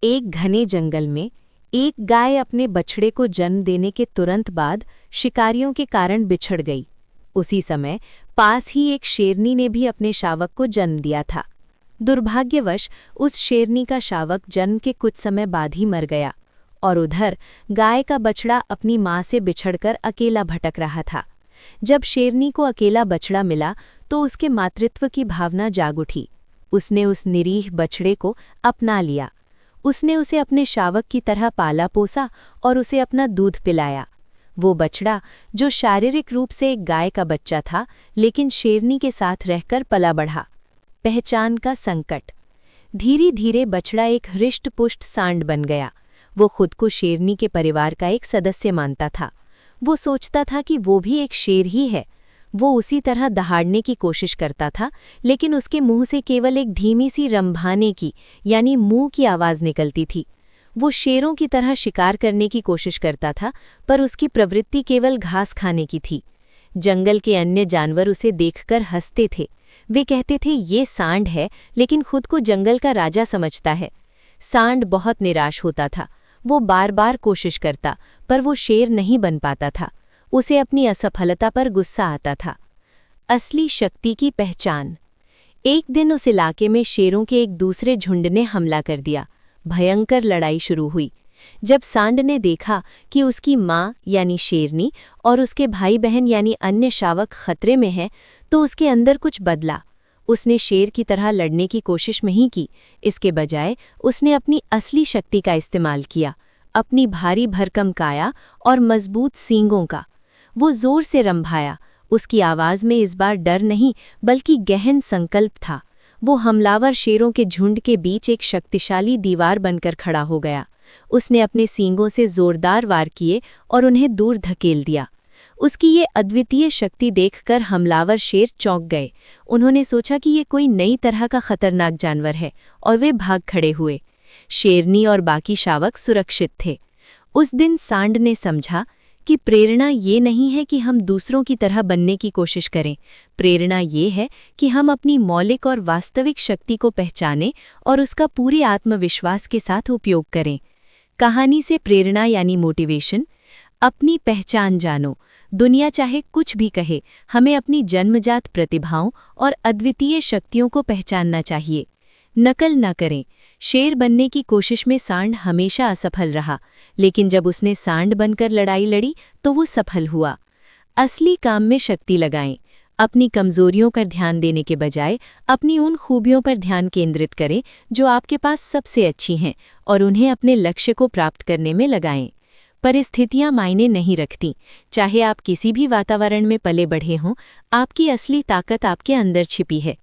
एक घने जंगल में एक गाय अपने बछड़े को जन्म देने के तुरंत बाद शिकारियों के कारण बिछड़ गई। उसी समय पास ही एक शेरनी ने भी अपने शावक को जन्म दिया था। दुर्भाग्यवश उस शेरनी का शावक जन्म के कुछ समय बाद ही मर गया और उधर गाय का बछड़ा अपनी मां से बिछड़कर अकेला भटक रहा था। जब शेरनी को अकेला बछड़ा मिला तो उसके मातृत्व की भावना जाग उठी। उसने उस निरीह बछड़े को अपना लिया। उसने उसे अपने शावक की तरह पाला पोसा और उसे अपना दूध पिलाया। वो बछड़ा जो शारीरिक रूप से एक गाय का बच्चा था, लेकिन शेरनी के साथ रहकर पला बढ़ा। पहचान का संकट। धीरे धीरे बछड़ा एक हृष्ट-पुष्ट सांड बन गया। वो खुद को शेरनी के परिवार का एक सदस्य मानता था। वो सोचता था कि वो भी एक शेर ही है। वो उसी तरह दहाड़ने की कोशिश करता था, लेकिन उसके मुंह से केवल एक धीमी सी रंभाने की यानी मुंह की आवाज़ निकलती थी। वो शेरों की तरह शिकार करने की कोशिश करता था, पर उसकी प्रवृत्ति केवल घास खाने की थी। जंगल के अन्य जानवर उसे देखकर हंसते थे। वे कहते थे, ये सांड है, लेकिन खुद को जंगल का राजा समझता है। सांड बहुत निराश होता था। वो बार बार कोशिश करता, पर वो शेर नहीं बन पाता था। उसे अपनी असफलता पर गुस्सा आता था। असली शक्ति की पहचान। एक दिन उस इलाके में शेरों के एक दूसरे झुंड ने हमला कर दिया। भयंकर लड़ाई शुरू हुई। जब सांड ने देखा कि उसकी माँ यानी शेरनी और उसके भाई बहन यानी अन्य शावक खतरे में हैं, तो उसके अंदर कुछ बदला। उसने शेर की तरह लड़ने की कोशिश नहीं की। इसके बजाय उसने अपनी असली शक्ति का इस्तेमाल किया, अपनी भारी भरकम काया और मजबूत सींगों का। वो जोर से रंभाया। उसकी आवाज़ में इस बार डर नहीं, बल्कि गहन संकल्प था। वो हमलावर शेरों के झुंड के बीच एक शक्तिशाली दीवार बनकर खड़ा हो गया। उसने अपने सींगों से जोरदार वार किए और उन्हें दूर धकेल दिया। उसकी ये अद्वितीय शक्ति देखकर हमलावर शेर चौंक गए। उन्होंने सोचा कि ये कोई नई तरह का खतरनाक जानवर है और वे भाग खड़े हुए। शेरनी और बाकी शावक सुरक्षित थे। उस दिन सांड ने समझा कि प्रेरणा ये नहीं है कि हम दूसरों की तरह बनने की कोशिश करें। प्रेरणा ये है कि हम अपनी मौलिक और वास्तविक शक्ति को पहचानें और उसका पूरे आत्मविश्वास के साथ उपयोग करें। कहानी से प्रेरणा यानी मोटिवेशन। अपनी पहचान जानो। दुनिया चाहे कुछ भी कहे, हमें अपनी जन्मजात प्रतिभाओं और अद्वितीय शक्तियों को पहचानना चाहिए। नकल न करें। शेर बनने की कोशिश में सांड हमेशा असफल रहा, लेकिन जब उसने सांड बनकर लड़ाई लड़ी तो वो सफल हुआ। असली काम में शक्ति लगाएं। अपनी कमजोरियों पर ध्यान देने के बजाय अपनी उन खूबियों पर ध्यान केंद्रित करें जो आपके पास सबसे अच्छी हैं और उन्हें अपने लक्ष्य को प्राप्त करने में लगाएं। परिस्थितियां मायने नहीं रखती। चाहे आप किसी भी वातावरण में पले बढ़े हों, आपकी असली ताकत आपके अंदर छिपी है।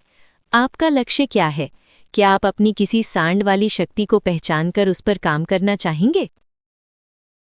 आपका लक्ष्य क्या है? क्या आप अपनी किसी सांड वाली शक्ति को पहचानकर उस पर काम करना चाहेंगे?